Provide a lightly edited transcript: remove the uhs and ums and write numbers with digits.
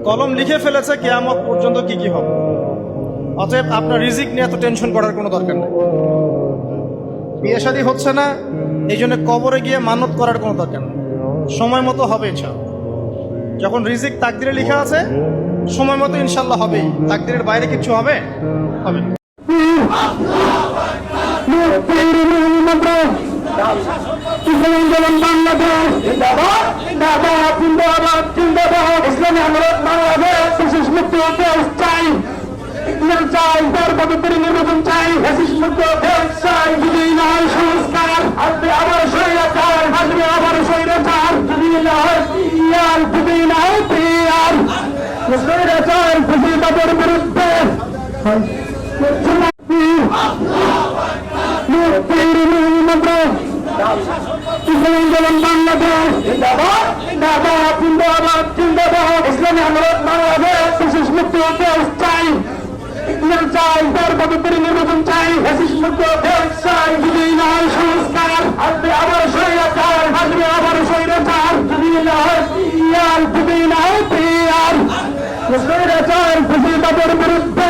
কলম লিখে ফেলেছে কিয়ামত পর্যন্ত কি কি হবে। অতএব আপনার রিজিক নিয়ে এত টেনশন করার কোনো দরকার নেই। বিয়ে শাদী হচ্ছে না, এই জন্য কবরে গিয়ে মানত করার কোনো দরকার নেই। সময় মতো হবে ইনশাআল্লাহ। যখন রিজিক তাকদিরে লেখা আছে, সময় মতো ইনশাআল্লাহ হবেই। তাকদিরের বাইরে কিছু হবে হবে না। নির্বাচন চাই, চাই যদি নয় সংস্কার আসবে আবার স্বৈরাচার, আসবে আবার স্বৈরাচার যদি নয় পিয়ার, যদি নয় পিয়ার স্বৈরাচার ফেসিবাদের বিরুদ্ধে বাংলাদেশ জিন্দাবাদ, জিন্দাবাদ, জিন্দাবাদ। ইসলামী আন্দোলন বাংলাদেশ বিশেষ মুক্তি চাই, চাই পরবর্তী নির্বাচন চাই, মুক্ত চাই যদি নয় সংস্কার আসবে আবার স্বৈরাচার, আসবে আবার স্বৈরাচার যদি নয় পিয়ার, যদি নয় পিয়ার স্বৈরাচার ফেসিবাদের বিরুদ্ধে